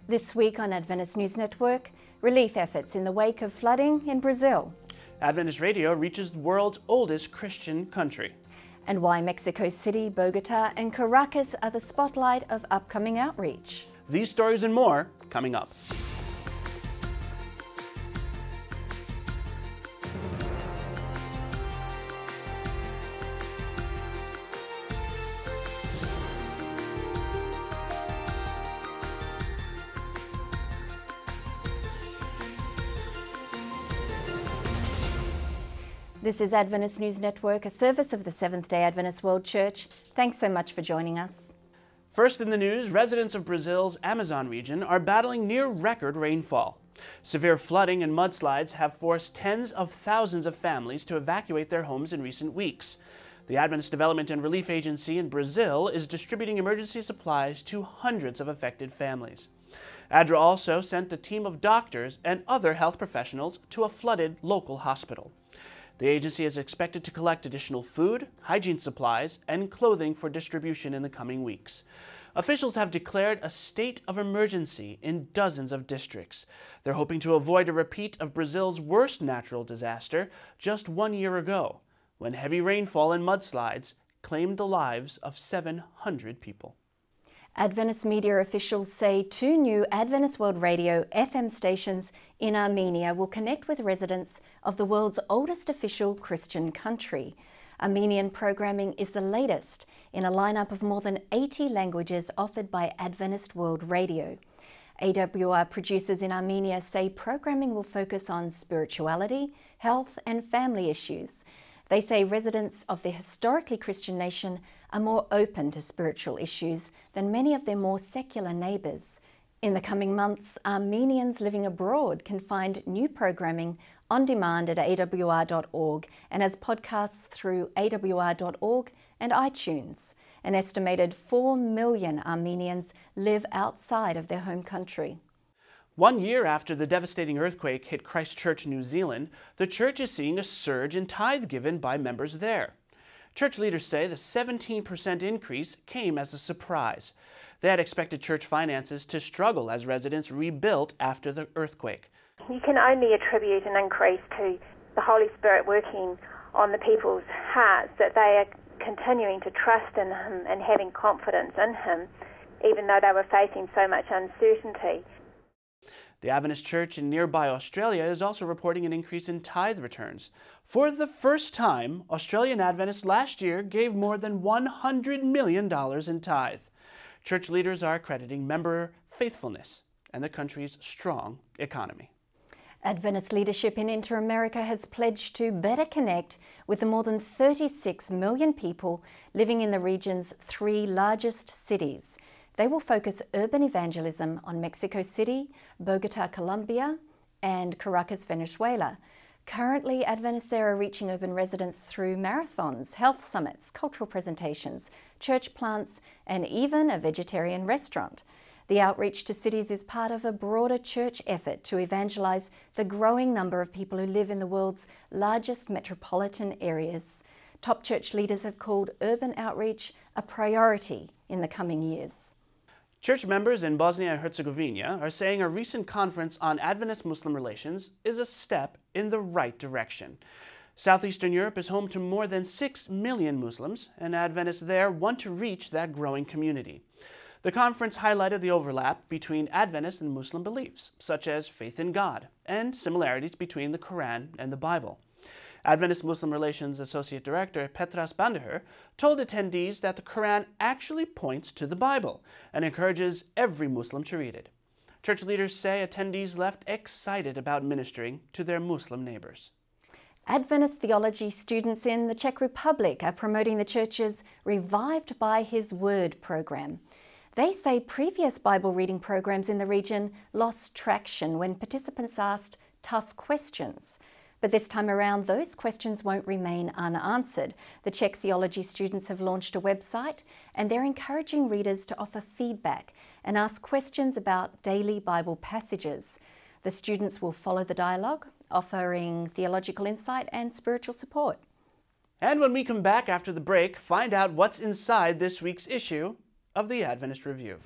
This week on Adventist News Network, relief efforts in the wake of flooding in Brazil. Adventist Radio reaches the world's oldest Christian country. And why Mexico City, Bogota and Caracas are the spotlight of upcoming outreach. These stories and more coming up. This is Adventist News Network, a service of the Seventh-day Adventist World Church. Thanks so much for joining us. First in the news, residents of Brazil's Amazon region are battling near-record rainfall. Severe flooding and mudslides have forced tens of thousands of families to evacuate their homes in recent weeks. The Adventist Development and Relief Agency in Brazil is distributing emergency supplies to hundreds of affected families. ADRA also sent a team of doctors and other health professionals to a flooded local hospital. The agency is expected to collect additional food, hygiene supplies, and clothing for distribution in the coming weeks. Officials have declared a state of emergency in dozens of districts. They're hoping to avoid a repeat of Brazil's worst natural disaster just 1 year ago, when heavy rainfall and mudslides claimed the lives of 700 people. Adventist media officials say 2 new Adventist World Radio FM stations in Armenia will connect with residents of the world's oldest official Christian country. Armenian programming is the latest in a lineup of more than 80 languages offered by Adventist World Radio. AWR producers in Armenia say programming will focus on spirituality, health and family issues. They say residents of the historically Christian nation are more open to spiritual issues than many of their more secular neighbours. In the coming months, Armenians living abroad can find new programming on demand at awr.org and as podcasts through awr.org and iTunes. An estimated 4 million Armenians live outside of their home country. 1 year after the devastating earthquake hit Christchurch, New Zealand, the church is seeing a surge in tithe given by members there. Church leaders say the 17% increase came as a surprise. They had expected church finances to struggle as residents rebuilt after the earthquake. You can only attribute an increase to the Holy Spirit working on the people's hearts, that they are continuing to trust in Him and having confidence in Him, even though they were facing so much uncertainty. The Adventist Church in nearby Australia is also reporting an increase in tithe returns. For the first time, Australian Adventists last year gave more than $100 million in tithe. Church leaders are crediting member faithfulness and the country's strong economy. Adventist leadership in Inter-America has pledged to better connect with the more than 36 million people living in the region's 3 largest cities. They will focus urban evangelism on Mexico City, Bogota, Colombia, and Caracas, Venezuela. Currently, Adventists there are reaching urban residents through marathons, health summits, cultural presentations, church plants, and even a vegetarian restaurant. The outreach to cities is part of a broader church effort to evangelize the growing number of people who live in the world's largest metropolitan areas. Top church leaders have called urban outreach a priority in the coming years. Church members in Bosnia and Herzegovina are saying a recent conference on Adventist-Muslim relations is a step in the right direction. Southeastern Europe is home to more than 6 million Muslims, and Adventists there want to reach that growing community. The conference highlighted the overlap between Adventist and Muslim beliefs, such as faith in God, and similarities between the Quran and the Bible. Adventist-Muslim Relations Associate Director Petras Bandeher told attendees that the Quran actually points to the Bible and encourages every Muslim to read it. Church leaders say attendees left excited about ministering to their Muslim neighbors. Adventist theology students in the Czech Republic are promoting the church's Revived by His Word program. They say previous Bible reading programs in the region lost traction when participants asked tough questions. But this time around, those questions won't remain unanswered. The Czech theology students have launched a website and they're encouraging readers to offer feedback and ask questions about daily Bible passages. The students will follow the dialogue, offering theological insight and spiritual support. And when we come back after the break, find out what's inside this week's issue of the Adventist Review.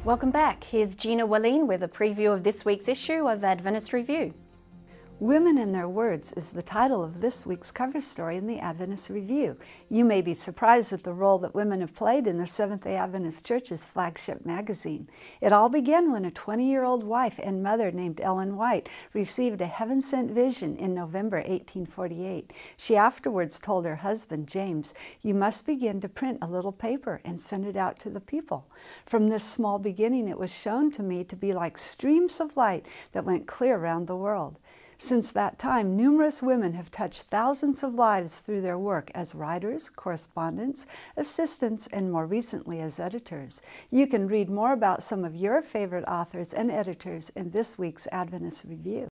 Welcome back. Here's Gina Wallin with a preview of this week's issue of Adventist Review. Women and Their Words is the title of this week's cover story in the Adventist Review. You may be surprised at the role that women have played in the Seventh-day Adventist Church's flagship magazine. It all began when a 20-year-old wife and mother named Ellen White received a heaven-sent vision in November 1848. She afterwards told her husband, James, "You must begin to print a little paper and send it out to the people." From this small beginning, it was shown to me to be like streams of light that went clear around the world. Since that time, numerous women have touched thousands of lives through their work as writers, correspondents, assistants, and more recently as editors. You can read more about some of your favorite authors and editors in this week's Adventist Review.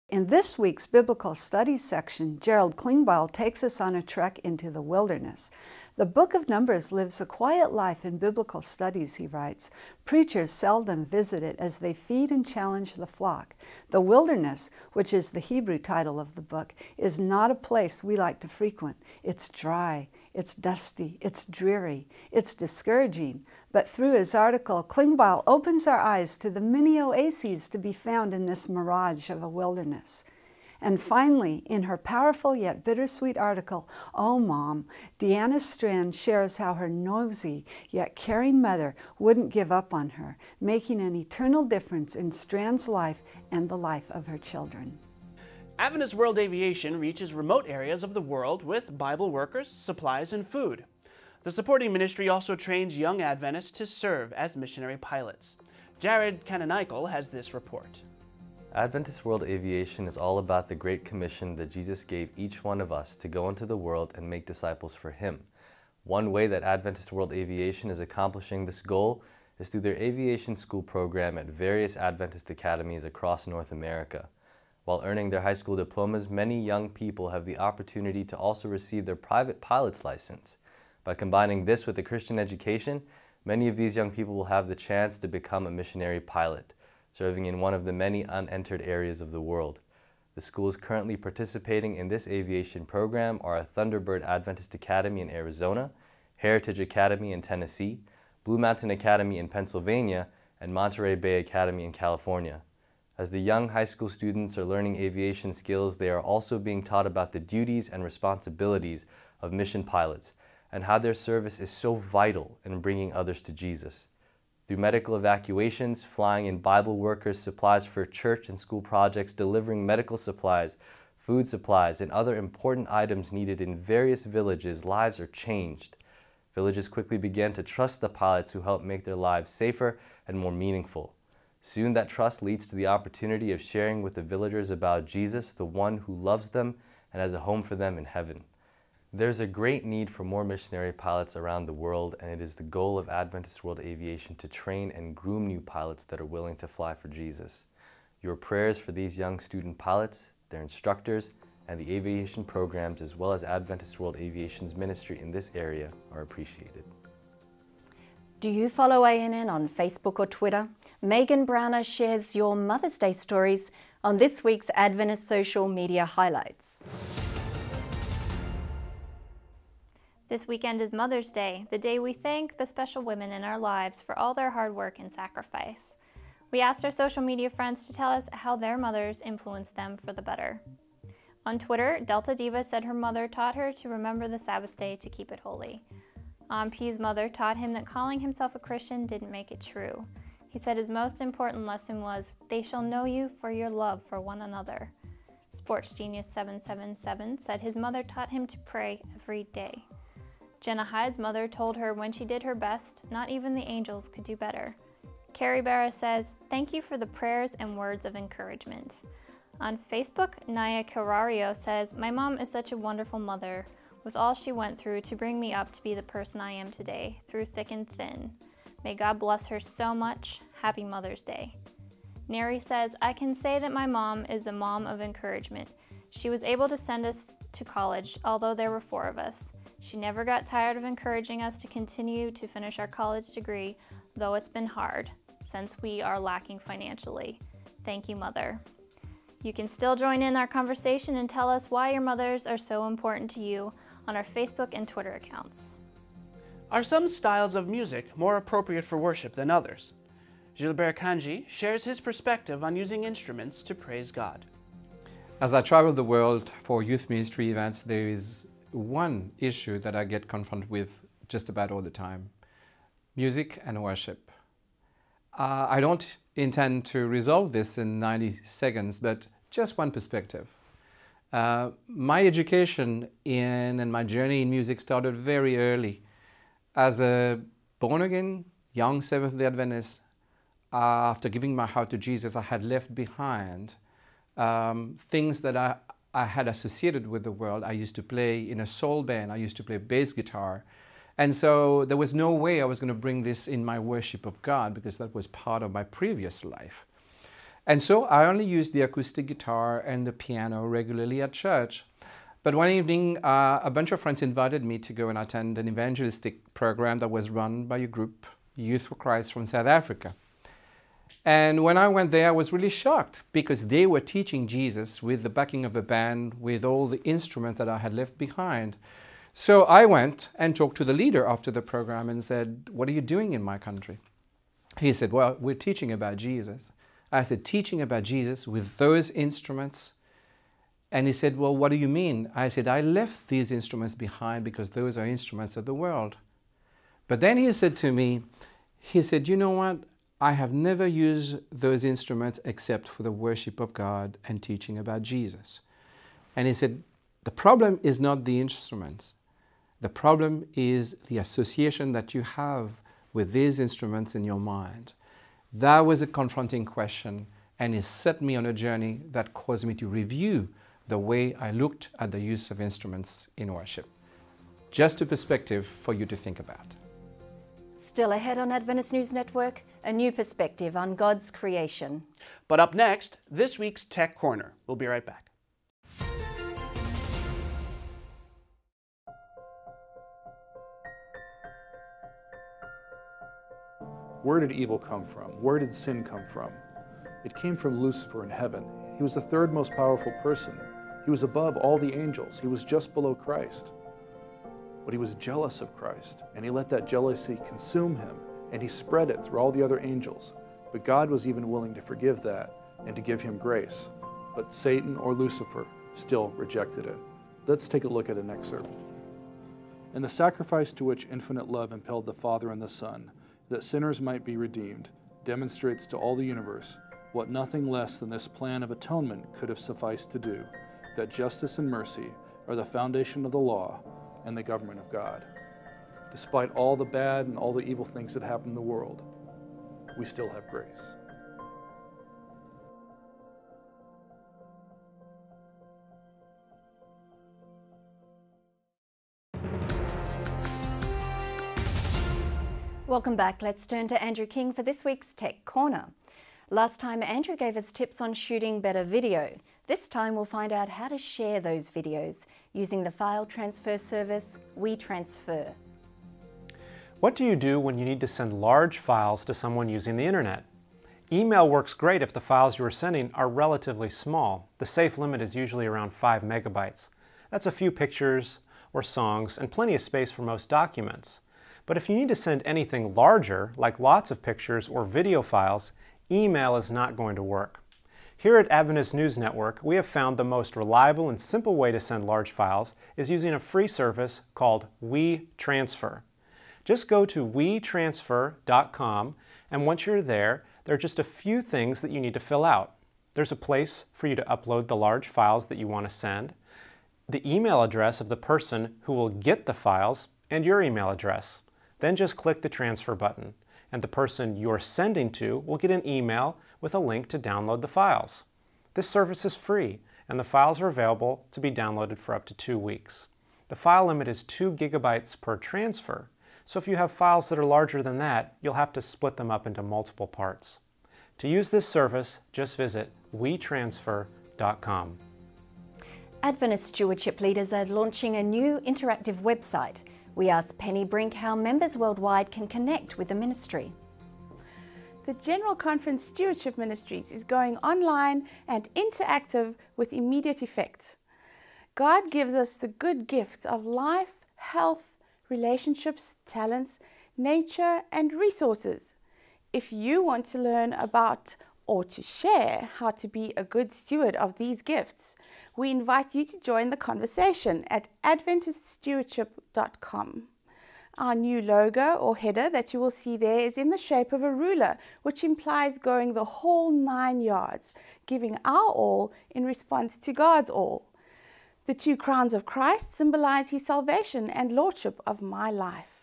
In this week's Biblical Studies section, Gerald Klingbeil takes us on a trek into the wilderness. The book of Numbers lives a quiet life in biblical studies, he writes. Preachers seldom visit it as they feed and challenge the flock. The wilderness, which is the Hebrew title of the book, is not a place we like to frequent. It's dry, it's dusty, it's dreary, it's discouraging. But through his article, Klingbeil opens our eyes to the many oases to be found in this mirage of a wilderness. And finally, in her powerful yet bittersweet article, Oh Mom, Deanna Strand shares how her nosy yet caring mother wouldn't give up on her, making an eternal difference in Strand's life and the life of her children. Adventist World Aviation reaches remote areas of the world with Bible workers, supplies, and food. The supporting ministry also trains young Adventists to serve as missionary pilots. Jared Kananikel has this report. Adventist World Aviation is all about the Great Commission that Jesus gave each one of us to go into the world and make disciples for Him. One way that Adventist World Aviation is accomplishing this goal is through their aviation school program at various Adventist academies across North America. While earning their high school diplomas, many young people have the opportunity to also receive their private pilot's license. By combining this with a Christian education, many of these young people will have the chance to become a missionary pilot, serving in one of the many unentered areas of the world. The schools currently participating in this aviation program are Thunderbird Adventist Academy in Arizona, Heritage Academy in Tennessee, Blue Mountain Academy in Pennsylvania, and Monterey Bay Academy in California. As the young high school students are learning aviation skills, they are also being taught about the duties and responsibilities of mission pilots and how their service is so vital in bringing others to Jesus. Through medical evacuations, flying in Bible workers, supplies for church and school projects, delivering medical supplies, food supplies, and other important items needed in various villages, lives are changed. Villages quickly began to trust the pilots who helped make their lives safer and more meaningful. Soon that trust leads to the opportunity of sharing with the villagers about Jesus, the one who loves them and has a home for them in heaven. There's a great need for more missionary pilots around the world, and it is the goal of Adventist World Aviation to train and groom new pilots that are willing to fly for Jesus. Your prayers for these young student pilots, their instructors, and the aviation programs, as well as Adventist World Aviation's ministry in this area, are appreciated. Do you follow ANN on Facebook or Twitter? Megan Browner shares your Mother's Day stories on this week's Adventist social media highlights. This weekend is Mother's Day, the day we thank the special women in our lives for all their hard work and sacrifice. We asked our social media friends to tell us how their mothers influenced them for the better. On Twitter, Delta Diva said her mother taught her to remember the Sabbath day to keep it holy. P's mother taught him that calling himself a Christian didn't make it true. He said his most important lesson was, "They shall know you for your love for one another." Sports Genius 777 said his mother taught him to pray every day. Jenna Hyde's mother told her when she did her best, not even the angels could do better. Carrie Barra says, "Thank you for the prayers and words of encouragement." On Facebook, Naya Carario says, "My mom is such a wonderful mother, with all she went through to bring me up to be the person I am today, through thick and thin. May God bless her so much. Happy Mother's Day." Neri says, "I can say that my mom is a mom of encouragement. She was able to send us to college, although there were 4 of us. She never got tired of encouraging us to continue to finish our college degree, though it's been hard, since we are lacking financially. Thank you, Mother." You can still join in our conversation and tell us why your mothers are so important to you on our Facebook and Twitter accounts. Are some styles of music more appropriate for worship than others? Gilbert Kanji shares his perspective on using instruments to praise God. As I travel the world for youth ministry events, there is one issue that I get confronted with just about all the time: music and worship. I don't intend to resolve this in 90 seconds, but just one perspective. My education and my journey in music started very early. As a born-again young Seventh-day Adventist, after giving my heart to Jesus, I had left behind things that I had associated with the world. I used to play in a soul band. I used to play bass guitar. And so there was no way I was going to bring this in my worship of God, because that was part of my previous life. And so I only used the acoustic guitar and the piano regularly at church. But one evening, a bunch of friends invited me to go and attend an evangelistic program that was run by a group, Youth for Christ from South Africa. And when I went there, I was really shocked, because they were teaching Jesus with the backing of the band, with all the instruments that I had left behind. So I went and talked to the leader after the program and said, "What are you doing in my country?" He said, "Well, we're teaching about Jesus." I said, "Teaching about Jesus with those instruments?" And he said, "Well, what do you mean?" I said, "I left these instruments behind because those are instruments of the world." But then he said to me, he said, "You know what? I have never used those instruments except for the worship of God and teaching about Jesus." And he said, "The problem is not the instruments. The problem is the association that you have with these instruments in your mind." That was a confronting question, and it set me on a journey that caused me to review the way I looked at the use of instruments in worship. Just a perspective for you to think about. Still ahead on Adventist News Network, a new perspective on God's creation. But up next, this week's Tech Corner. We'll be right back. Where did evil come from? Where did sin come from? It came from Lucifer in heaven. He was the third most powerful person. He was above all the angels. He was just below Christ. But he was jealous of Christ, and he let that jealousy consume him, and he spread it through all the other angels. But God was even willing to forgive that and to give him grace. But Satan, or Lucifer, still rejected it. Let's take a look at an excerpt. "And the sacrifice to which infinite love impelled the Father and the Son, that sinners might be redeemed, demonstrates to all the universe what nothing less than this plan of atonement could have sufficed to do, that justice and mercy are the foundation of the law and the government of God. Despite all the bad and all the evil things that happen in the world, we still have grace." Welcome back. Let's turn to Andrew King for this week's Tech Corner. Last time, Andrew gave us tips on shooting better video. This time, we'll find out how to share those videos using the file transfer service WeTransfer. What do you do when you need to send large files to someone using the internet? Email works great if the files you are sending are relatively small. The safe limit is usually around 5 megabytes. That's a few pictures or songs and plenty of space for most documents. But if you need to send anything larger, like lots of pictures or video files, email is not going to work. Here at Adventist News Network, we have found the most reliable and simple way to send large files is using a free service called WeTransfer. Just go to WeTransfer.com, and once you're there, there are just a few things that you need to fill out. There's a place for you to upload the large files that you want to send, the email address of the person who will get the files, and your email address. Then just click the transfer button, and the person you're sending to will get an email with a link to download the files. This service is free, and the files are available to be downloaded for up to 2 weeks. The file limit is 2 gigabytes per transfer, so if you have files that are larger than that, you'll have to split them up into multiple parts. To use this service, just visit WeTransfer.com. Adventist stewardship leaders are launching a new interactive website. We asked Penny Brink how members worldwide can connect with the ministry. The General Conference Stewardship Ministries is going online and interactive with immediate effect. God gives us the good gifts of life, health, relationships, talents, nature, and resources. If you want to learn about or to share how to be a good steward of these gifts, we invite you to join the conversation at AdventistStewardship.com. Our new logo or header that you will see there is in the shape of a ruler, which implies going the whole 9 yards, giving our all in response to God's all. The 2 crowns of Christ symbolize his salvation and lordship of my life.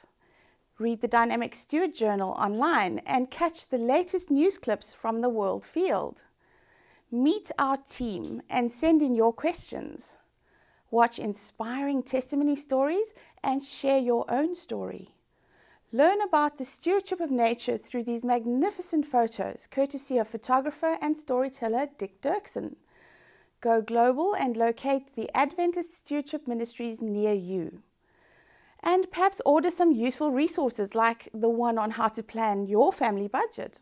Read the Dynamic Steward Journal online and catch the latest news clips from the world field. Meet our team and send in your questions. Watch inspiring testimony stories and share your own story. Learn about the stewardship of nature through these magnificent photos, courtesy of photographer and storyteller Dick Dirksen. Go global and locate the Adventist Stewardship Ministries near you. And perhaps order some useful resources like the one on how to plan your family budget.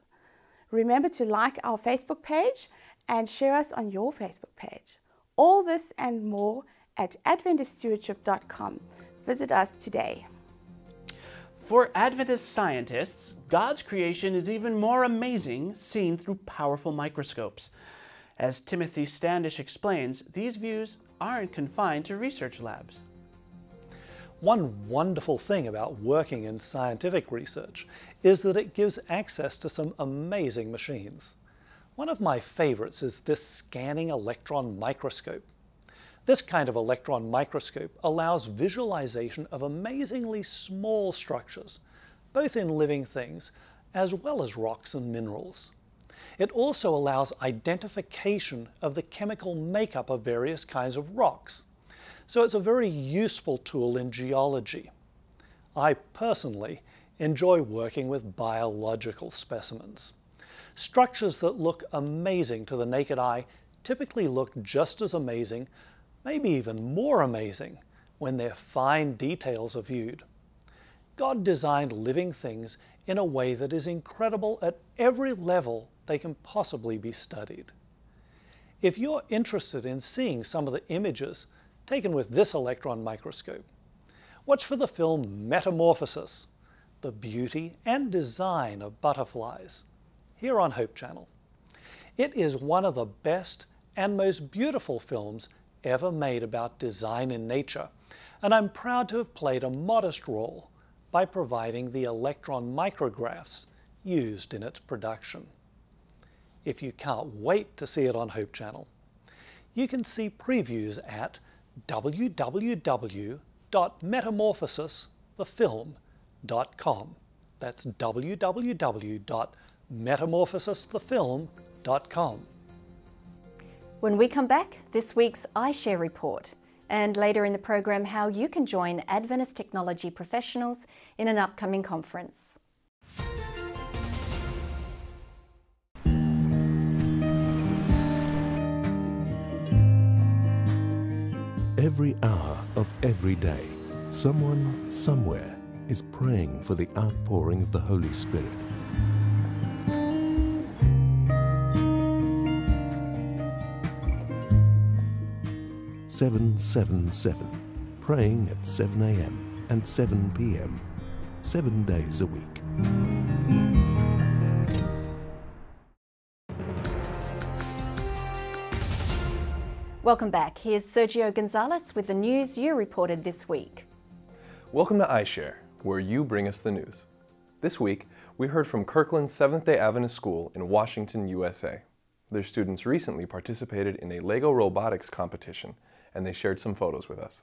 Remember to like our Facebook page and share us on your Facebook page. All this and more at AdventistStewardship.com. Visit us today. For Adventist scientists, God's creation is even more amazing seen through powerful microscopes. As Timothy Standish explains, these views aren't confined to research labs. One wonderful thing about working in scientific research is that it gives access to some amazing machines. One of my favorites is this scanning electron microscope. This kind of electron microscope allows visualization of amazingly small structures, both in living things as well as rocks and minerals. It also allows identification of the chemical makeup of various kinds of rocks. So it's a very useful tool in geology. I personally enjoy working with biological specimens. Structures that look amazing to the naked eye typically look just as amazing, maybe even more amazing, when their fine details are viewed. God designed living things in a way that is incredible at every level they can possibly be studied. If you're interested in seeing some of the images taken with this electron microscope, watch for the film Metamorphosis, the beauty and design of butterflies, here on Hope Channel. It is one of the best and most beautiful films ever made about design in nature, and I'm proud to have played a modest role by providing the electron micrographs used in its production. If you can't wait to see it on Hope Channel, you can see previews at www.metamorphosisthefilm.com. That's www.metamorphosisthefilm.com. When we come back, this week's iShare report, and later in the program how you can join Adventist technology professionals in an upcoming conference. Every hour of every day, someone somewhere is praying for the outpouring of the Holy Spirit. "777, praying at 7 a.m. and 7 p.m., 7 days a week. Welcome back. Here's Sergio Gonzalez with the news you reported this week. Welcome to iShare, where you bring us the news. This week, we heard from Kirkland's Seventh-day Adventist School in Washington, USA. Their students recently participated in a Lego robotics competition, and they shared some photos with us.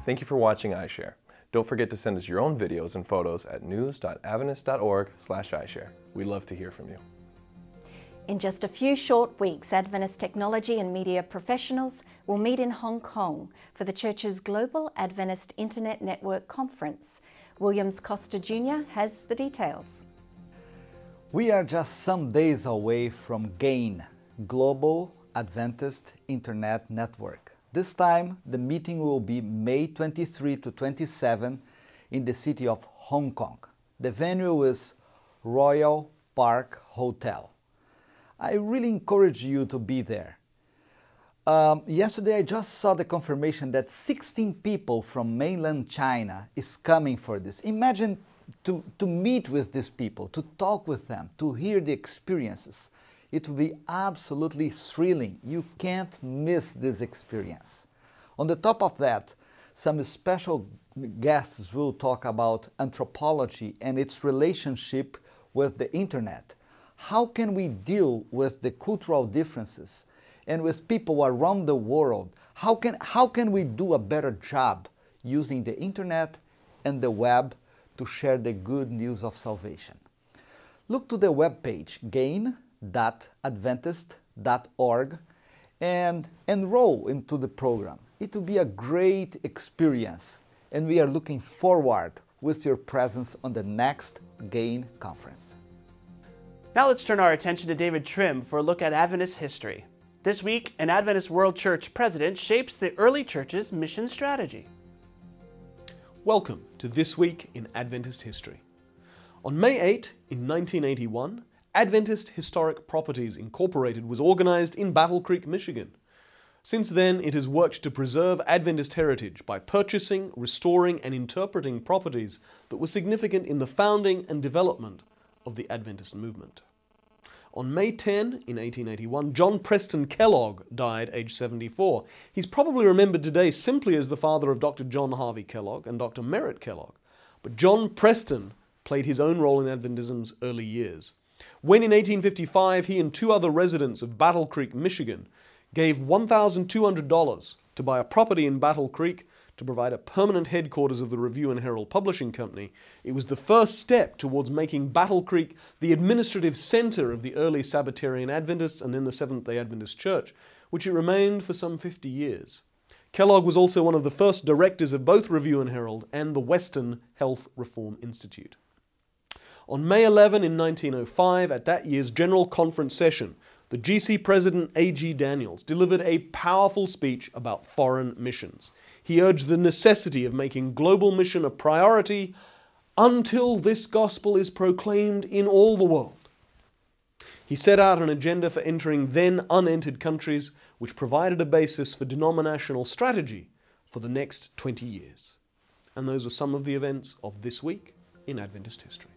Thank you for watching iShare. Don't forget to send us your own videos and photos at news.adventist.org/iShare. We'd love to hear from you. In just a few short weeks, Adventist technology and media professionals will meet in Hong Kong for the Church's Global Adventist Internet Network Conference. Williams Costa Jr. has the details. We are just some days away from GAIN, Global Adventist Internet Network. This time, the meeting will be May 23 to 27 in the city of Hong Kong. The venue is Royal Park Hotel. I really encourage you to be there. Yesterday I just saw the confirmation that 16 people from mainland China is coming for this. Imagine to meet with these people, to talk with them, to hear the experiences. It will be absolutely thrilling. You can't miss this experience. On the top of that, some special guests will talk about anthropology and its relationship with the internet. How can we deal with the cultural differences and with people around the world? How can we do a better job using the internet and the web to share the good news of salvation? Look to the webpage gain.adventist.org and enroll into the program. It will be a great experience, and we are looking forward with your presence on the next GAIN conference. Now let's turn our attention to David Trim for a look at Adventist history. This week, an Adventist World Church president shapes the early church's mission strategy. Welcome to This Week in Adventist History. On May 8, in 1981, Adventist Historic Properties Incorporated was organized in Battle Creek, Michigan. Since then, it has worked to preserve Adventist heritage by purchasing, restoring, and interpreting properties that were significant in the founding and development of the Adventist movement. On May 10, in 1881, John Preston Kellogg died aged 74. He's probably remembered today simply as the father of Dr. John Harvey Kellogg and Dr. Merritt Kellogg. But John Preston played his own role in Adventism's early years. When in 1855 he and two other residents of Battle Creek, Michigan, gave $1,200 to buy a property in Battle Creek to provide a permanent headquarters of the Review and Herald Publishing Company, it was the first step towards making Battle Creek the administrative center of the early Sabbatarian Adventists and then the Seventh-day Adventist Church, which it remained for some 50 years. Kellogg was also one of the first directors of both Review and Herald and the Western Health Reform Institute. On May 11 in 1905, at that year's General Conference session, the GC President A.G. Daniels delivered a powerful speech about foreign missions. He urged the necessity of making global mission a priority until this gospel is proclaimed in all the world. He set out an agenda for entering then unentered countries, which provided a basis for denominational strategy for the next 20 years. And those were some of the events of this week in Adventist history.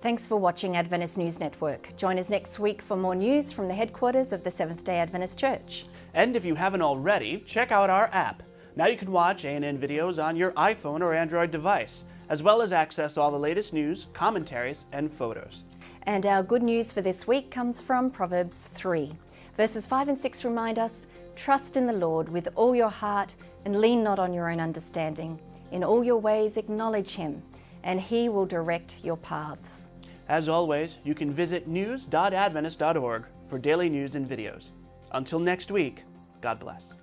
Thanks for watching Adventist News Network. Join us next week for more news from the headquarters of the Seventh-day Adventist Church. And if you haven't already, check out our app. Now you can watch ANN videos on your iPhone or Android device, as well as access all the latest news, commentaries, and photos. And our good news for this week comes from Proverbs 3. Verses 5 and 6 remind us, "Trust in the Lord with all your heart and lean not on your own understanding. In all your ways acknowledge Him, and He will direct your paths." As always, you can visit news.adventist.org for daily news and videos. Until next week, God bless.